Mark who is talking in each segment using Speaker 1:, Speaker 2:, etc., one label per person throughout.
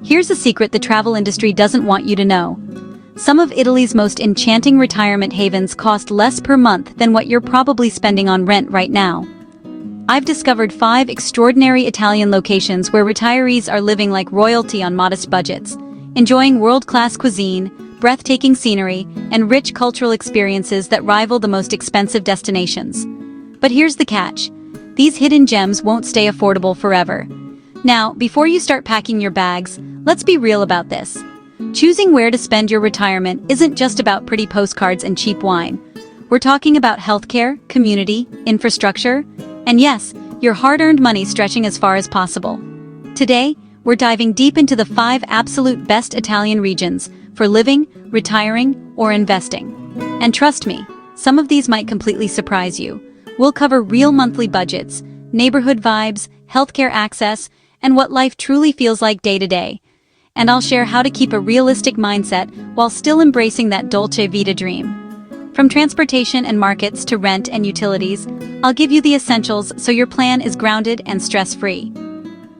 Speaker 1: Here's a secret the travel industry doesn't want you to know. Some of Italy's most enchanting retirement havens cost less per month than what you're probably spending on rent right now. I've discovered 5 extraordinary Italian locations where retirees are living like royalty on modest budgets, enjoying world-class cuisine, breathtaking scenery, and rich cultural experiences that rival the most expensive destinations. But here's the catch. These hidden gems won't stay affordable forever. Now, before you start packing your bags, let's be real about this. Choosing where to spend your retirement isn't just about pretty postcards and cheap wine. We're talking about healthcare, community, infrastructure, and yes, your hard-earned money stretching as far as possible. Today, we're diving deep into the 5 absolute best Italian regions for living, retiring, or investing. And trust me, some of these might completely surprise you. We'll cover real monthly budgets, neighborhood vibes, healthcare access, and what life truly feels like day to day. And I'll share how to keep a realistic mindset while still embracing that Dolce Vita dream. From transportation and markets to rent and utilities, I'll give you the essentials so your plan is grounded and stress-free.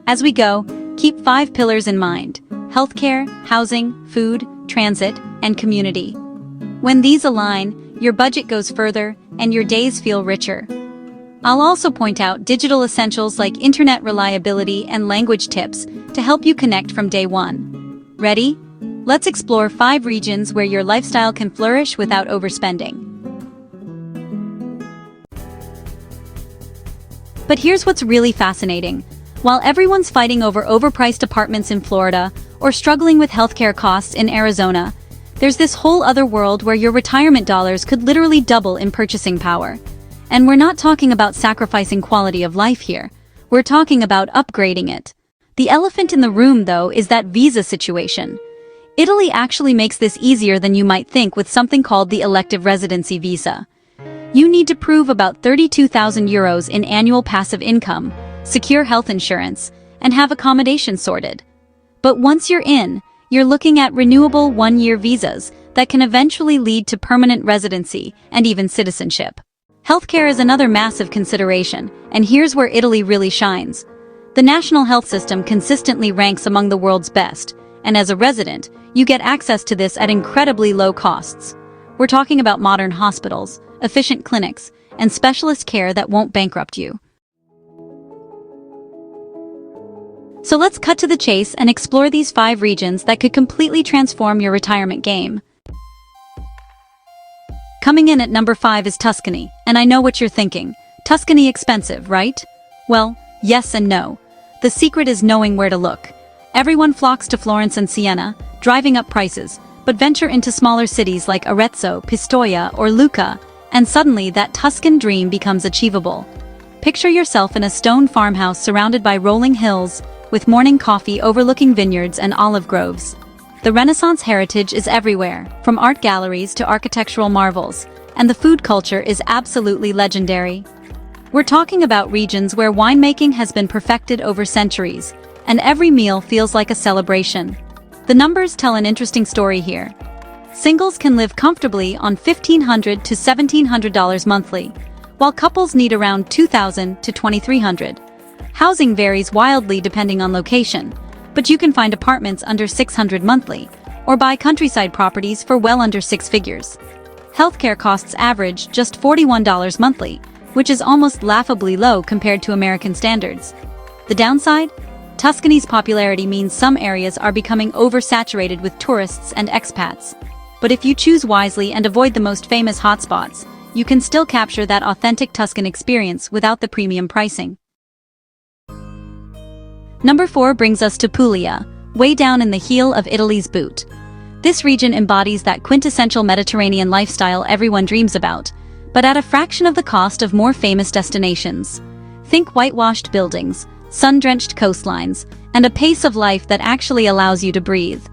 Speaker 1: As we go, keep 5 pillars in mind: healthcare, housing, food, transit, and community. When these align, your budget goes further and your days feel richer. I'll also point out digital essentials like internet reliability and language tips to help you connect from day one. Ready? Let's explore 5 regions where your lifestyle can flourish without overspending. But here's what's really fascinating. While everyone's fighting over overpriced apartments in Florida or struggling with healthcare costs in Arizona, there's this whole other world where your retirement dollars could literally double in purchasing power. And we're not talking about sacrificing quality of life here. We're talking about upgrading it. The elephant in the room, though, is that visa situation. Italy actually makes this easier than you might think with something called the elective residency visa. You need to prove about 32,000 euros in annual passive income, secure health insurance, and have accommodation sorted. But once you're in, you're looking at renewable 1-year visas that can eventually lead to permanent residency and even citizenship. Healthcare is another massive consideration, and here's where Italy really shines. The national health system consistently ranks among the world's best, and as a resident, you get access to this at incredibly low costs. We're talking about modern hospitals, efficient clinics, and specialist care that won't bankrupt you. So let's cut to the chase and explore these 5 regions that could completely transform your retirement game. Coming in at number 5 is Tuscany, and I know what you're thinking. Tuscany expensive, right? Well, yes and no. The secret is knowing where to look. Everyone flocks to Florence and Siena, driving up prices, but venture into smaller cities like Arezzo, Pistoia, or Lucca, and suddenly that Tuscan dream becomes achievable. Picture yourself in a stone farmhouse surrounded by rolling hills, with morning coffee overlooking vineyards and olive groves. The Renaissance heritage is everywhere, from art galleries to architectural marvels, and the food culture is absolutely legendary. We're talking about regions where winemaking has been perfected over centuries, and every meal feels like a celebration. The numbers tell an interesting story here. Singles can live comfortably on $1,500 to $1,700 monthly, while couples need around $2,000 to $2,300. Housing varies wildly depending on location, but you can find apartments under $600 monthly, or buy countryside properties for well under 6 figures. Healthcare costs average just $41 monthly, which is almost laughably low compared to American standards. The downside? Tuscany's popularity means some areas are becoming oversaturated with tourists and expats. But if you choose wisely and avoid the most famous hotspots, you can still capture that authentic Tuscan experience without the premium pricing. Number 4 brings us to Puglia, way down in the heel of Italy's boot. This region embodies that quintessential Mediterranean lifestyle everyone dreams about, but at a fraction of the cost of more famous destinations. Think whitewashed buildings, sun-drenched coastlines, and a pace of life that actually allows you to breathe.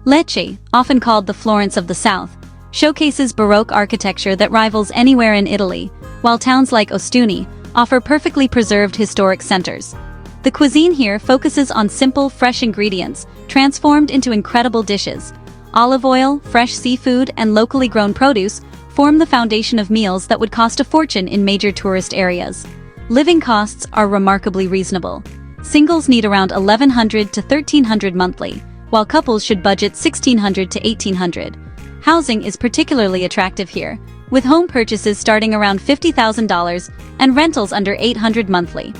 Speaker 1: Lecce, often called the Florence of the South, showcases Baroque architecture that rivals anywhere in Italy, while towns like Ostuni offer perfectly preserved historic centers. The cuisine here focuses on simple, fresh ingredients, transformed into incredible dishes. Olive oil, fresh seafood, and locally grown produce form the foundation of meals that would cost a fortune in major tourist areas. Living costs are remarkably reasonable. Singles need around $1,100 to $1,300 monthly, while couples should budget $1,600 to $1,800. Housing is particularly attractive here, with home purchases starting around $50,000 and rentals under $800 monthly.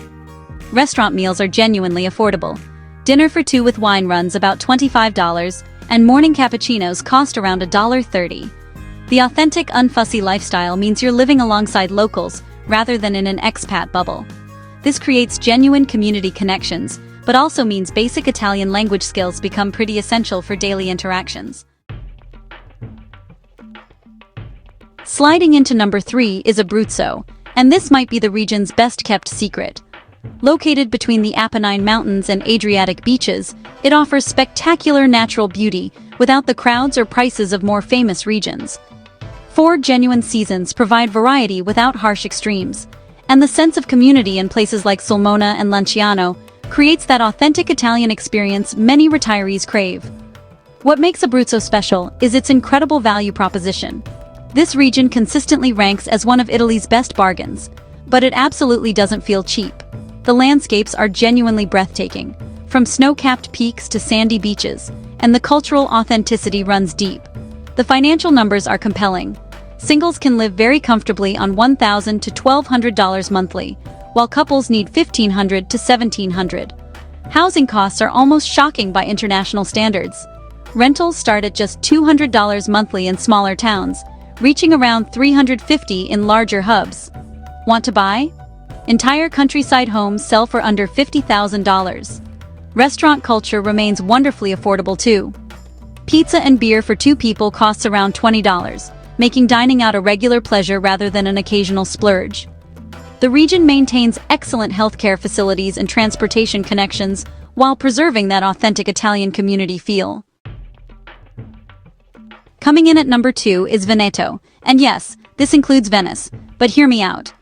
Speaker 1: Restaurant meals are genuinely affordable. Dinner for two with wine runs about $25, and morning cappuccinos cost around $1.30. The authentic, unfussy lifestyle means you're living alongside locals rather than in an expat bubble. This creates genuine community connections, but also means basic Italian language skills become pretty essential for daily interactions. Sliding into number 3 is Abruzzo, and this might be the region's best-kept secret. Located between the Apennine Mountains and Adriatic beaches, it offers spectacular natural beauty without the crowds or prices of more famous regions. 4 genuine seasons provide variety without harsh extremes, and the sense of community in places like Sulmona and Lanciano creates that authentic Italian experience many retirees crave. What makes Abruzzo special is its incredible value proposition. This region consistently ranks as one of Italy's best bargains, but it absolutely doesn't feel cheap. The landscapes are genuinely breathtaking, from snow-capped peaks to sandy beaches, and the cultural authenticity runs deep. The financial numbers are compelling. Singles can live very comfortably on $1,000 to $1,200 monthly, while couples need $1,500 to $1,700. Housing costs are almost shocking by international standards. Rentals start at just $200 monthly in smaller towns, reaching around $350 in larger hubs. Want to buy? Entire countryside homes sell for under $50,000. Restaurant culture remains wonderfully affordable too. Pizza and beer for 2 people costs around $20, making dining out a regular pleasure rather than an occasional splurge. The region maintains excellent healthcare facilities and transportation connections while preserving that authentic Italian community feel. Coming in at number 2 is Veneto, and yes, this includes Venice, but hear me out.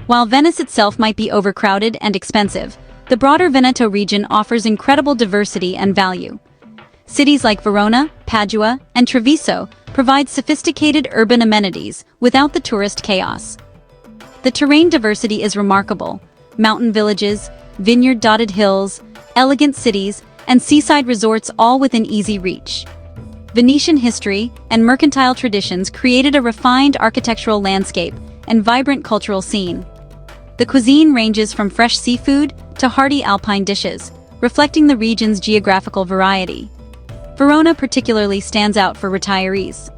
Speaker 1: While Venice itself might be overcrowded and expensive, the broader Veneto region offers incredible diversity and value. Cities like Verona, Padua, and Treviso provide sophisticated urban amenities without the tourist chaos. The terrain diversity is remarkable: mountain villages, vineyard-dotted hills, elegant cities, and seaside resorts all within easy reach. Venetian history and mercantile traditions created a refined architectural landscape and vibrant cultural scene. The cuisine ranges from fresh seafood to hearty alpine dishes, reflecting the region's geographical variety. Verona particularly stands out for retirees.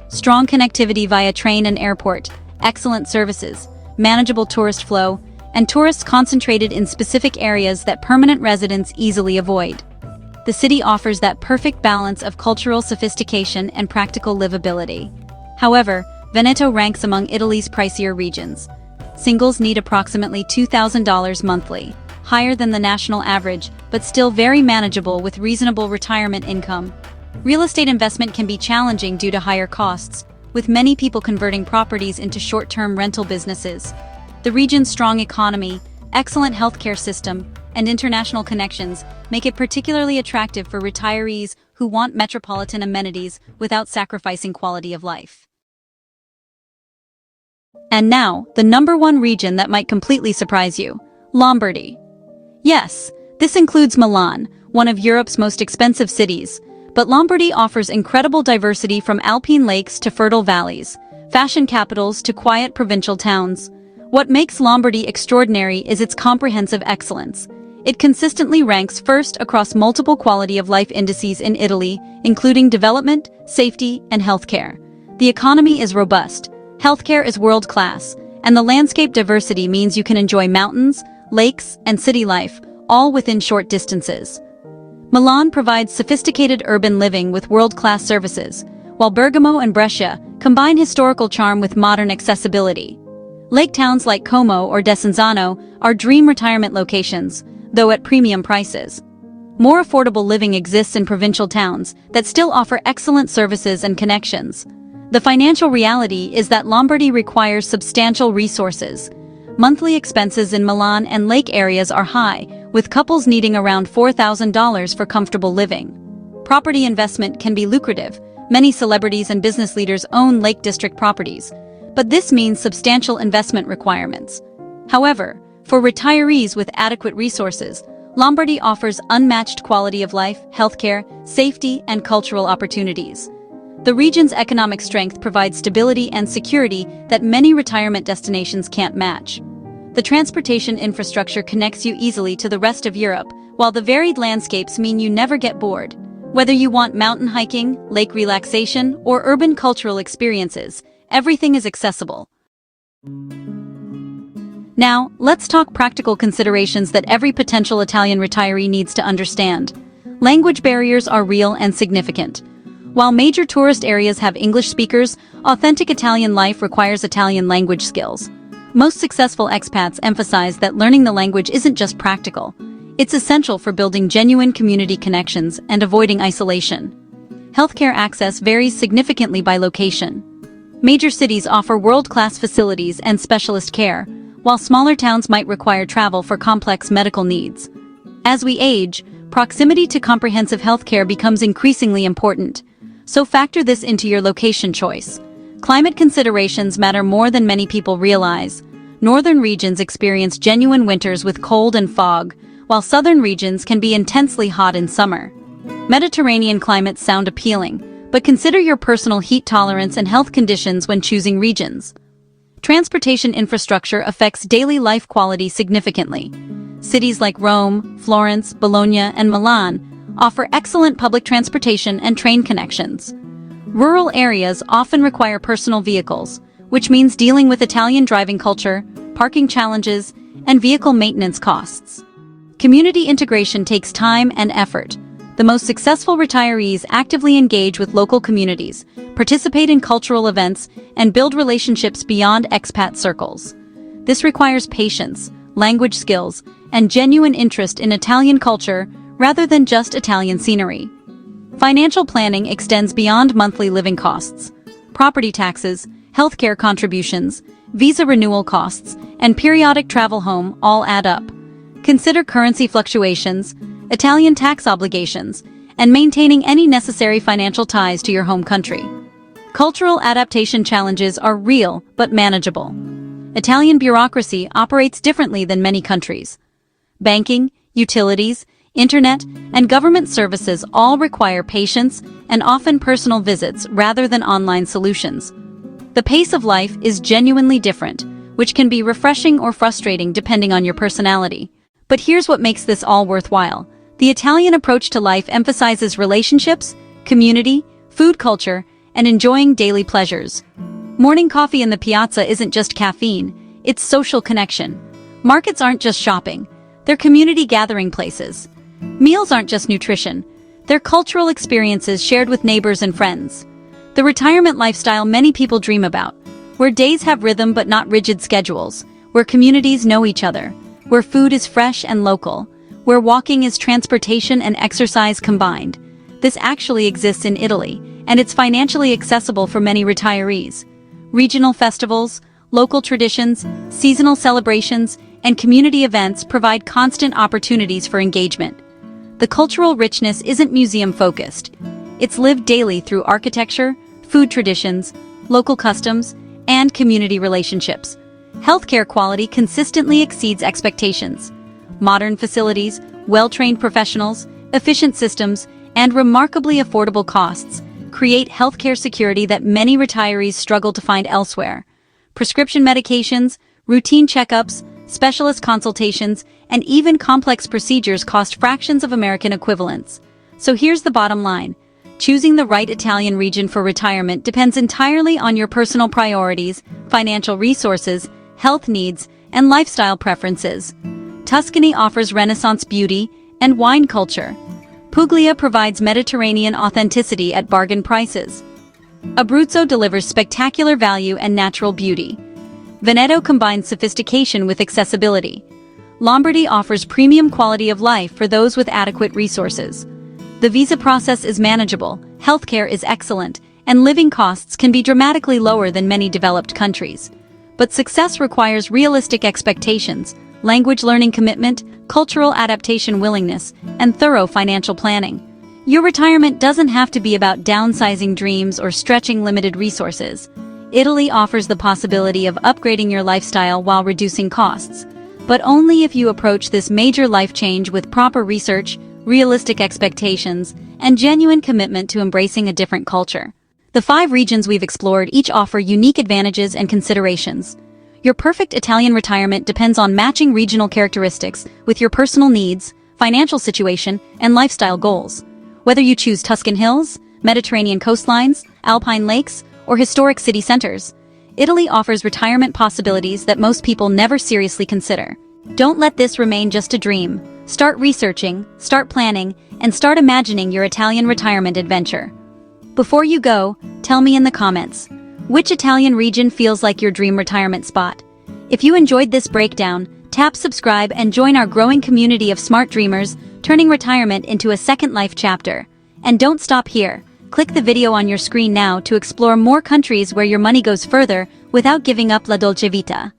Speaker 1: Strong connectivity via train and airport, excellent services, manageable tourist flow, and tourists concentrated in specific areas that permanent residents easily avoid. The city offers that perfect balance of cultural sophistication and practical livability. However, Veneto ranks among Italy's pricier regions. Singles need approximately $2,000 monthly, higher than the national average, but still very manageable with reasonable retirement income. Real estate investment can be challenging due to higher costs, with many people converting properties into short-term rental businesses. The region's strong economy, excellent healthcare system, and international connections make it particularly attractive for retirees who want metropolitan amenities without sacrificing quality of life. And now, the number 1 region that might completely surprise you: Lombardy. Yes, this includes Milan, one of Europe's most expensive cities, but Lombardy offers incredible diversity from alpine lakes to fertile valleys, fashion capitals to quiet provincial towns. What makes Lombardy extraordinary is its comprehensive excellence. It consistently ranks first across multiple quality-of-life indices in Italy, including development, safety, and healthcare. The economy is robust, healthcare is world-class, and the landscape diversity means you can enjoy mountains, lakes, and city life, all within short distances. Milan provides sophisticated urban living with world-class services, while Bergamo and Brescia combine historical charm with modern accessibility. Lake towns like Como or Desenzano are dream retirement locations, though at premium prices. More affordable living exists in provincial towns that still offer excellent services and connections. The financial reality is that Lombardy requires substantial resources. Monthly expenses in Milan and lake areas are high, with couples needing around $4,000 for comfortable living. Property investment can be lucrative. Many celebrities and business leaders own Lake District properties, but this means substantial investment requirements. However, for retirees with adequate resources, Lombardy offers unmatched quality of life, healthcare, safety, and cultural opportunities. The region's economic strength provides stability and security that many retirement destinations can't match. The transportation infrastructure connects you easily to the rest of Europe, while the varied landscapes mean you never get bored. Whether you want mountain hiking, lake relaxation, or urban cultural experiences, everything is accessible. Now, let's talk practical considerations that every potential Italian retiree needs to understand. Language barriers are real and significant. While major tourist areas have English speakers, authentic Italian life requires Italian language skills. Most successful expats emphasize that learning the language isn't just practical. It's essential for building genuine community connections and avoiding isolation. Healthcare access varies significantly by location. Major cities offer world-class facilities and specialist care, while smaller towns might require travel for complex medical needs. As we age, proximity to comprehensive healthcare becomes increasingly important. So factor this into your location choice. Climate considerations matter more than many people realize. Northern regions experience genuine winters with cold and fog, while southern regions can be intensely hot in summer. Mediterranean climates sound appealing, but consider your personal heat tolerance and health conditions when choosing regions. Transportation infrastructure affects daily life quality significantly. Cities like Rome, Florence, Bologna, and Milan offer excellent public transportation and train connections. Rural areas often require personal vehicles, which means dealing with Italian driving culture, parking challenges, and vehicle maintenance costs. Community integration takes time and effort. The most successful retirees actively engage with local communities, participate in cultural events, and build relationships beyond expat circles. This requires patience, language skills, and genuine interest in Italian culture rather than just Italian scenery. Financial planning extends beyond monthly living costs. Property taxes, healthcare contributions, visa renewal costs, and periodic travel home all add up. Consider currency fluctuations, Italian tax obligations, and maintaining any necessary financial ties to your home country. Cultural adaptation challenges are real but manageable. Italian bureaucracy operates differently than many countries. Banking, utilities, internet, and government services all require patience and often personal visits rather than online solutions. The pace of life is genuinely different, which can be refreshing or frustrating depending on your personality. But here's what makes this all worthwhile. The Italian approach to life emphasizes relationships, community, food culture, and enjoying daily pleasures. Morning coffee in the piazza isn't just caffeine, it's social connection. Markets aren't just shopping, they're community gathering places. Meals aren't just nutrition, they're cultural experiences shared with neighbors and friends. The retirement lifestyle many people dream about, where days have rhythm but not rigid schedules, where communities know each other, where food is fresh and local, where walking is transportation and exercise combined. This actually exists in Italy, and it's financially accessible for many retirees. Regional festivals, local traditions, seasonal celebrations, and community events provide constant opportunities for engagement. The cultural richness isn't museum-focused. It's lived daily through architecture, food traditions, local customs, and community relationships. Healthcare quality consistently exceeds expectations. Modern facilities, well-trained professionals, efficient systems, and remarkably affordable costs create healthcare security that many retirees struggle to find elsewhere. Prescription medications, routine checkups, specialist consultations, and even complex procedures cost fractions of American equivalents. So here's the bottom line. Choosing the right Italian region for retirement depends entirely on your personal priorities, financial resources, health needs, and lifestyle preferences. Tuscany offers Renaissance beauty and wine culture. Puglia provides Mediterranean authenticity at bargain prices. Abruzzo delivers spectacular value and natural beauty. Veneto combines sophistication with accessibility. Lombardy offers premium quality of life for those with adequate resources. The visa process is manageable, healthcare is excellent, and living costs can be dramatically lower than many developed countries. But success requires realistic expectations, language learning commitment, cultural adaptation willingness, and thorough financial planning. Your retirement doesn't have to be about downsizing dreams or stretching limited resources. Italy offers the possibility of upgrading your lifestyle while reducing costs. but only if you approach this major life change with proper research, realistic expectations, and genuine commitment to embracing a different culture. The 5 regions we've explored each offer unique advantages and considerations. Your perfect Italian retirement depends on matching regional characteristics with your personal needs, financial situation, and lifestyle goals. Whether you choose Tuscan hills, Mediterranean coastlines, alpine lakes, or historic city centers, Italy offers retirement possibilities that most people never seriously consider. Don't let this remain just a dream. Start researching, start planning, and start imagining your Italian retirement adventure. Before you go, tell me in the comments, which Italian region feels like your dream retirement spot? If you enjoyed this breakdown, tap subscribe and join our growing community of smart dreamers, turning retirement into a second life chapter. And don't stop here. Click the video on your screen now to explore more countries where your money goes further without giving up la Dolce Vita.